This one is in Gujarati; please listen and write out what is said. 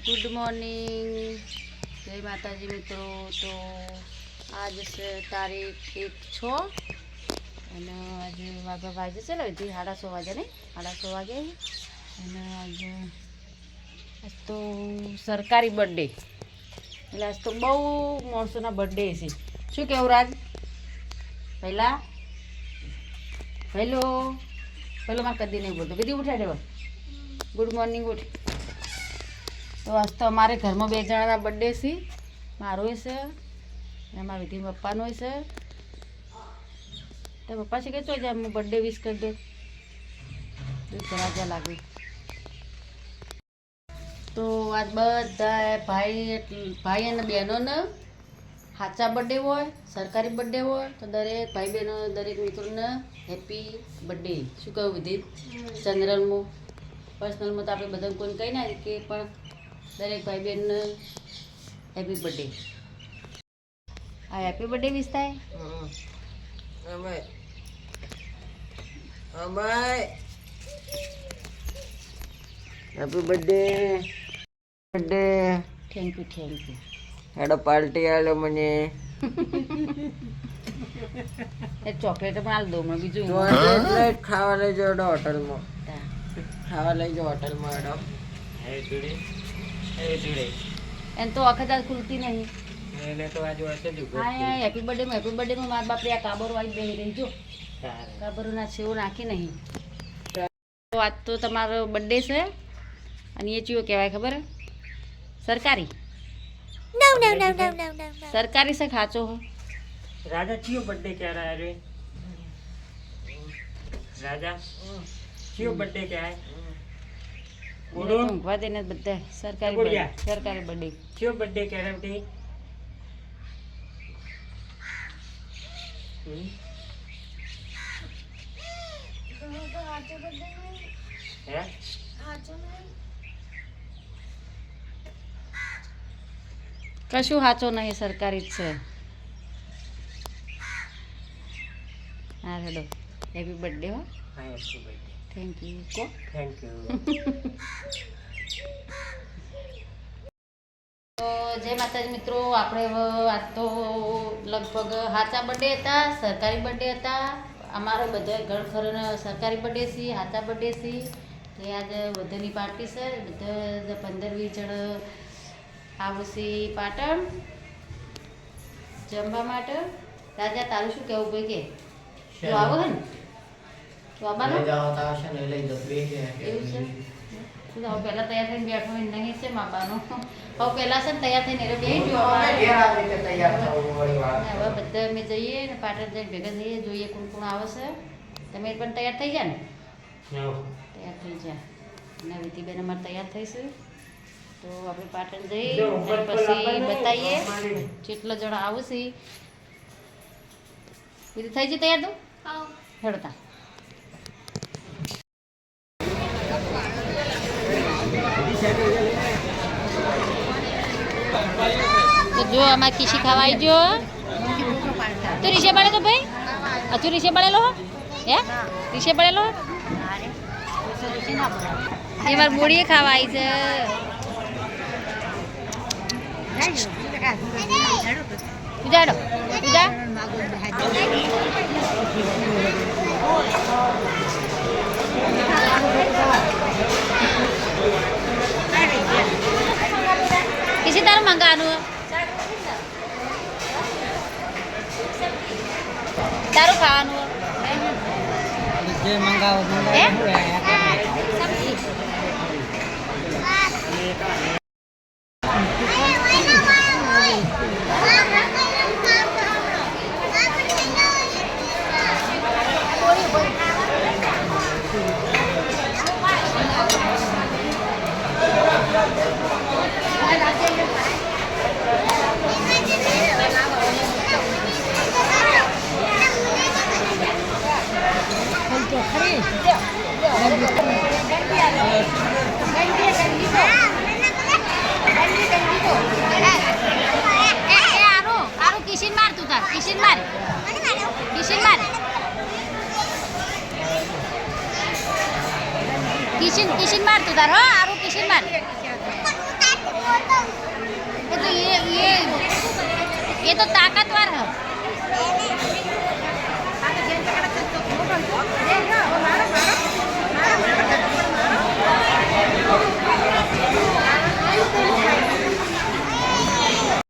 ગુડ મોર્નિંગ, જય માતાજી મિત્રો. તો આજ છે તારીખ 1/6 અને આજે વાગે છે ને 6:30 વાગે નહીં 6:30 વાગે. અને આજે તો સરકારી બર્થડે એટલે આજ તો બહુ માણસોના બર્થડે છે. શું કહેવું રાજ? પહેલાં પહેલો માં કદી નહીં બોલતો. કદી ઉઠ્યા દેવા ગુડ મોર્નિંગ ઉઠ. તો આજ તો અમારે ઘરમાં 2 જણાના બર્થડે છે. મારો છે અને મારા વિધિ પપ્પાનો છે. તો પપ્પા છે કે ચો જાય હું બર્થડે વિશ કરી દઉં. ઘણા લાગે. તો આજ બધા ભાઈ અને બહેનોને સાચા બર્થડે હોય, સરકારી બર્થડે હોય તો દરેક ભાઈ બહેનો દરેક મિત્રોને હેપી બર્થડે. શું કહ્યું વિધિ? ચંદ્રનમાં પર્સનલમાં તો આપણે બધાને કોઈને કહી ના કે પણ દરેક ભાઈ બહેનને હેપી બર્થડે. આ હેપી બર્થડે વિશ થાય. Happy birthday. Thank you. હેડો પાર્ટી આલો મને. એ ચોકલેટ પણ આલ દો મને. બીજું ચોકલેટ ખાવા લઈ જાઓ હોટલમાં. ખાવા લઈ જાઓ હોટલમાં. હેડો એમ તો વખત આજ ખુલતી નહીં. હા હેપી બર્થડેમાં મારા બાપરે આ કાબરો આવી બેહી રહી જો. કાબરોના સેવો નાખી નહીં. તો આજ તો તમારો બર્થડે છે અને એ ચિયો કહેવાય ખબર? સરકારી. સરકારી છે ખાચો હો. राजा चियो बर्थडे क्या रहा है रे? राजा चियो बर्थडे क्या है? बोलो ઊંઘવા દેને બધા. સરકારી બોલ્યા. સરકારી બર્થડે. चियो बर्थडे क्या रहा है बेटी? है? કશું સાચો નહીં, સરકારી જ છે. હા હેડો હેપી બર્થડે હો. हाँ हैप्पी बर्थडे. થેન્ક યુ કો. Thank you. તો જય માતાજી મિત્રો. આપણે હવે આજ તો લગભગ સાચા બર્થડે હતા, સરકારી બર્થડે હતા. અમારો બધા ઘરખરોને સરકારી બર્થડે છે, સાચા બર્થડે છે. તે આજે બધાની પાર્ટી છે. બધા 15-20 જણ આવશે પાટણ જમવા માટે. રાજા તારું શું કહેવું ભાઈ? કે તું આવો હે ને? તું આવવાનો? એવું છે. તું તો હવે પહેલાં તૈયાર થઈને બેઠો હોય નહીં છે મા બાનો. હવે પહેલાં છે ને તૈયાર થઈને એટલે બેસી ગયો. હવે બધા અમે જઈએ ને પાટણ જઈને ભેગા થઈએ, જોઈએ કોણ કોણ આવે છે. તમે પણ તૈયાર થઈ ગયા ને? તૈયાર થઈ ગયા. અને વિધિબેન અમારે તૈયાર થઈશું. તો આપણે પાટણ જઈ પછી બતાવીએ જેટલા જણા આવશે. વિધિ થઈ ગઈ તૈયાર? તો હેડતા તો જો અમારે ખીસી ખાવા આવી જો. તો રીસે પડે તો ભાઈ હજુ રીસે પડેલો હે? રીસે પડેલો એ મારી બોડીએ ખાવા આવી છે. પૂજા પૂજા किसी तरह मंगानु तारू खानु જે મંગાવો કિશન માર તું તાર કિશન માર કિશન માર તું તાર હો આરું કિશન માર તો તાકાતવાર હ